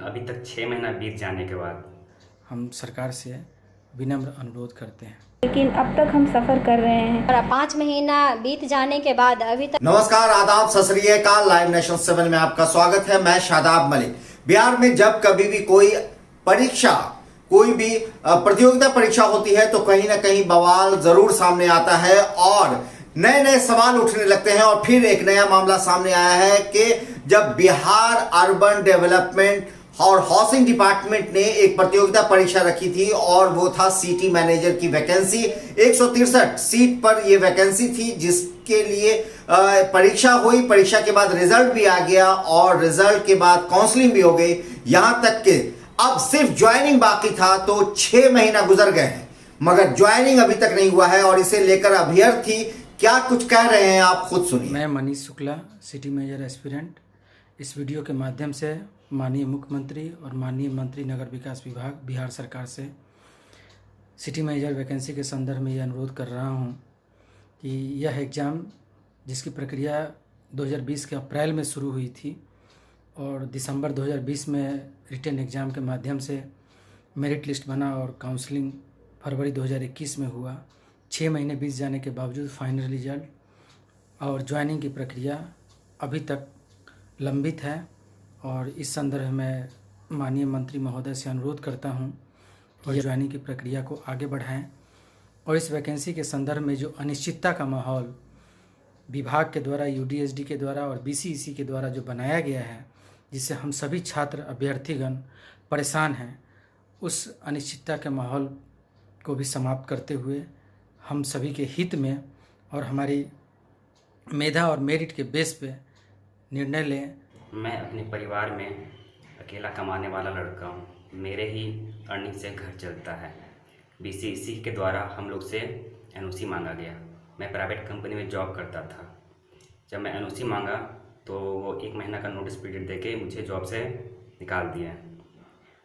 अभी तक 6 महीना बीत जाने के बाद हम सरकार से विनम्र अनुरोध करते हैं। लेकिन अब तक हम सफर कर रहे हैं और 5 महीना बीत जाने के बाद अभी तक। नमस्कार, आदाब, सत श्री अकाल। लाइव नेशन 7 में आपका स्वागत है। मैं शादाब मलिक। बिहार में जब कभी भी कोई परीक्षा, कोई भी प्रतियोगिता परीक्षा होती है तो कहीं ना कहीं बवाल जरूर सामने आता है और नए नए सवाल उठने लगते हैं। और फिर एक नया मामला सामने आया है कि जब बिहार अर्बन डेवलपमेंट और हाउसिंग डिपार्टमेंट ने एक प्रतियोगिता परीक्षा रखी थी और वो था सिटी मैनेजर की वैकेंसी। 163 सीट पर ये वैकेंसी थी, जिसके लिए परीक्षा हुई। परीक्षा के बाद रिजल्ट भी आ गया और रिजल्ट के बाद काउंसलिंग भी हो गई। यहां तक कि अब सिर्फ ज्वाइनिंग बाकी था, तो 6 महीना गुजर गए हैं मगर ज्वाइनिंग अभी तक नहीं हुआ है। और इसे लेकर अभ्यर्थी क्या कुछ कह रहे हैं, आप खुद सुनिए। मैं Manish Shukla, city manager aspirant, इस वीडियो के माध्यम से माननीय मुख्यमंत्री और माननीय मंत्री नगर विकास विभाग बिहार सरकार से सिटी मैनेजर वैकेंसी के संदर्भ में यह अनुरोध कर रहा हूं कि यह एग्ज़ाम, जिसकी प्रक्रिया 2020 के अप्रैल में शुरू हुई थी और दिसंबर 2020 में रिटन एग्ज़ाम के माध्यम से मेरिट लिस्ट बना और काउंसलिंग फरवरी 2021 में हुआ। 6 महीने बीत जाने के बावजूद फाइनल रिजल्ट और ज्वाइनिंग की प्रक्रिया अभी तक लंबित है। और इस संदर्भ में माननीय मंत्री महोदय से अनुरोध करता हूं कि ज्वाइनिंग की प्रक्रिया को आगे बढ़ाएं और इस वैकेंसी के संदर्भ में जो अनिश्चितता का माहौल विभाग के द्वारा, यूडीएसडी के द्वारा और बीसीईसी के द्वारा जो बनाया गया है, जिससे हम सभी छात्र अभ्यर्थीगण परेशान हैं, उस अनिश्चितता के माहौल को भी समाप्त करते हुए हम सभी के हित में और हमारी मेधा और मेरिट के बेस पे निर्णय लें। मैं अपने परिवार में अकेला कमाने वाला लड़का हूँ। मेरे ही अर्निंग से घर चलता है। बीसीईसी के द्वारा हम लोग से एनओसी मांगा गया। मैं प्राइवेट कंपनी में जॉब करता था। जब मैं एनओसी मांगा तो वो 1 महीना का नोटिस पीरियड देके मुझे जॉब से निकाल दिया।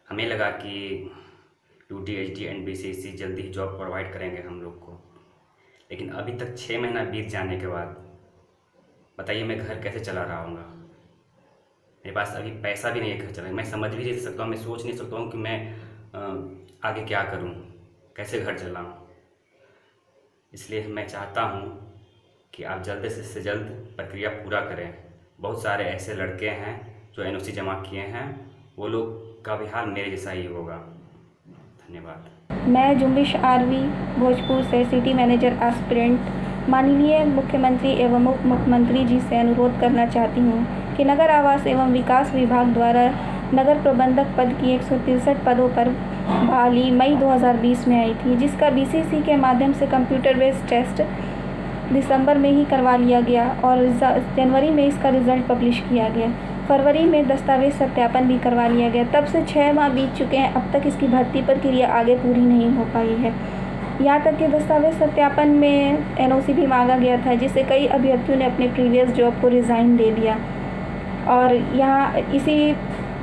हमें लगा कि यूडीएसडी एंड बीसीईसी जल्दी ही जॉब प्रोवाइड करेंगे हम लोग को, लेकिन अभी तक 6 महीना बीत जाने के बाद बताइए मैं घर कैसे चला रहा हूँगा। मेरे पास अभी पैसा भी नहीं है घर चलाने। मैं समझ भी नहीं सकता हूँ, मैं सोच नहीं सकता हूँ कि मैं आगे क्या करूँ, कैसे घर चलाऊँ। इसलिए मैं चाहता हूँ कि आप जल्द से जल्द प्रक्रिया पूरा करें। बहुत सारे ऐसे लड़के हैं जो एनओसी जमा किए हैं, वो लोग का भी हाल मेरे जैसा ही होगा। धन्यवाद। मैं जुम्बिश आरवी भोजपुर से सिटी मैनेजर एस्पिरेंट माननीय मुख्यमंत्री एवं उप मुख्यमंत्री जी से अनुरोध करना चाहती हूँ कि नगर आवास एवं विकास विभाग द्वारा नगर प्रबंधक पद की 163 पदों पर बहाली मई 2020 में आई थी, जिसका बीसीसी के माध्यम से कंप्यूटर बेस्ड टेस्ट दिसंबर में ही करवा लिया गया और जनवरी में इसका रिज़ल्ट पब्लिश किया गया। फरवरी में दस्तावेज सत्यापन भी करवा लिया गया। तब से 6 माह बीत चुके हैं, अब तक इसकी भर्ती प्रक्रिया आगे पूरी नहीं हो पाई है। यहाँ तक कि दस्तावेज सत्यापन में एनओसी भी मांगा गया था, जिससे कई अभ्यर्थियों ने अपने प्रीवियस जॉब को रिज़ाइन दे दिया और यहाँ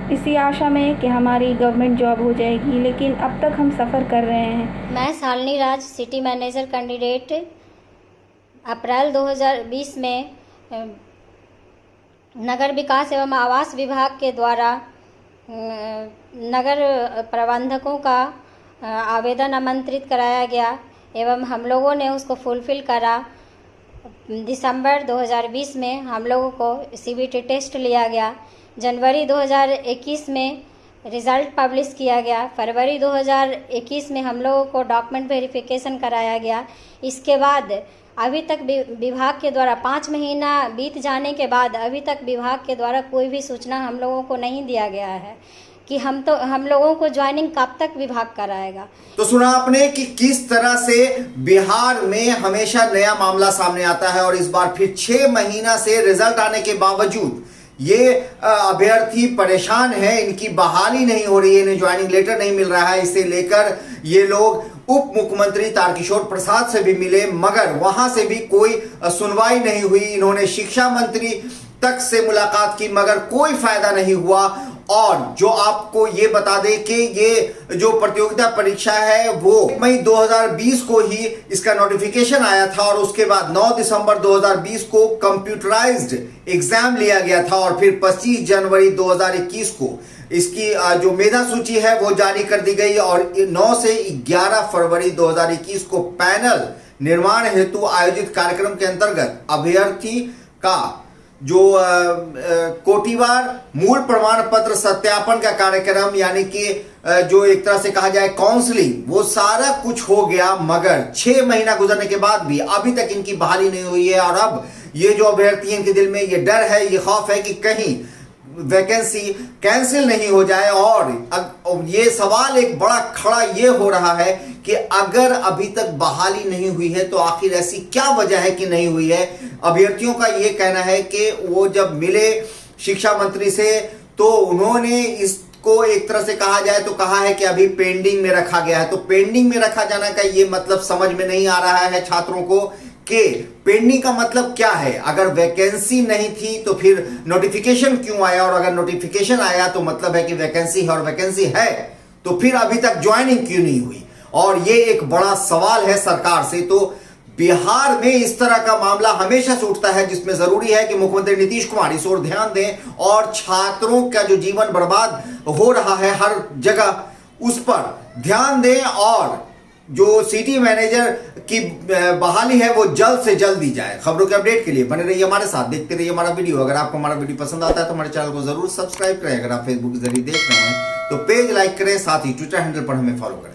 इसी आशा में कि हमारी गवर्नमेंट जॉब हो जाएगी, लेकिन अब तक हम सफ़र कर रहे हैं। मैं शालिनी राज, सिटी मैनेजर कैंडिडेट, अप्रैल 2020 में नगर विकास एवं आवास विभाग के द्वारा नगर प्रबंधकों का आवेदन आमंत्रित कराया गया एवं हम लोगों ने उसको फुलफ़िल करा। दिसंबर 2020 में हम लोगों को सीबीटी टेस्ट लिया गया। जनवरी 2021 में रिज़ल्ट पब्लिश किया गया। फरवरी 2021 में हम लोगों को डॉक्यूमेंट वेरिफिकेशन कराया गया। इसके बाद अभी तक विभाग के द्वारा 5 महीना बीत जाने के बाद अभी तक विभाग के द्वारा कोई भी सूचना हम लोगों को नहीं दिया गया है कि हम लोगों को ज्वाइनिंग कब तक विभाग कराएगा। तो सुना आपने कि किस तरह से बिहार में हमेशा नया मामला सामने आता है और इस बार फिर 6 महीना से रिजल्ट आने के बावजूद ये अभ्यर्थी परेशान है। इनकी बहाली नहीं हो रही है, इन्हें ज्वाइनिंग लेटर नहीं मिल रहा है। इसे लेकर ये लोग उप मुख्यमंत्री तारकिशोर प्रसाद से भी मिले मगर वहां से भी कोई सुनवाई नहीं हुई। इन्होंने शिक्षा मंत्री तक से मुलाकात की मगर कोई फायदा नहीं हुआ। और जो आपको ये बता दें कि ये जो प्रतियोगिता परीक्षा है वो मई 2020 को ही इसका नोटिफिकेशन आया था और उसके बाद 9 दिसंबर 2020 को कंप्यूटराइज्ड एग्जाम लिया गया था और फिर 25 जनवरी 2021 को इसकी जो मेधा सूची है वो जारी कर दी गई और 9 से 11 फरवरी 2021 को पैनल निर्माण हेतु आयोजित कार्यक्रम के अंतर्गत अभ्यर्थी का जो कोटिवार मूल प्रमाण पत्र सत्यापन का कार्यक्रम यानी कि जो एक तरह से कहा जाए काउंसलिंग, वो सारा कुछ हो गया, मगर 6 महीना गुजरने के बाद भी अभी तक इनकी बहाली नहीं हुई है। और अब ये जो अभ्यर्थी हैं, इनके दिल में ये डर है, ये खौफ है कि कहीं वैकेंसी कैंसिल नहीं हो जाए। और ये सवाल एक बड़ा खड़ा ये हो रहा है कि अगर अभी तक बहाली नहीं हुई है तो आखिर ऐसी क्या वजह है कि नहीं हुई है। अभ्यर्थियों का ये कहना है कि वो जब मिले शिक्षा मंत्री से तो उन्होंने इसको एक तरह से कहा जाए तो कहा है कि अभी पेंडिंग में रखा गया है। तो पेंडिंग में रखा जाना का ये मतलब समझ में नहीं आ रहा है छात्रों को कि पेंडिंग का मतलब क्या है। अगर वैकेंसी नहीं थी तो फिर नोटिफिकेशन क्यों आया, और अगर नोटिफिकेशन आया तो मतलब है कि वैकेंसी है, और वैकेंसी है तो फिर अभी तक ज्वाइनिंग क्यों नहीं हुई। और ये एक बड़ा सवाल है सरकार से। तो बिहार में इस तरह का मामला हमेशा से उठता है जिसमें जरूरी है कि मुख्यमंत्री नीतीश कुमार इस ओर ध्यान दें और छात्रों का जो जीवन बर्बाद हो रहा है हर जगह उस पर ध्यान दें, और जो सिटी मैनेजर की बहाली है वो जल्द से जल्द दी जाए। खबरों के अपडेट के लिए बने रहिए हमारे साथ, देखते रहिए हमारा वीडियो। अगर आपको हमारा वीडियो पसंद आता है तो हमारे चैनल को जरूर सब्सक्राइब करें। अगर आप फेसबुक के जरिए देख रहे हैं तो पेज लाइक करें, साथ ही ट्विटर हैंडल पर हमें फॉलो करें।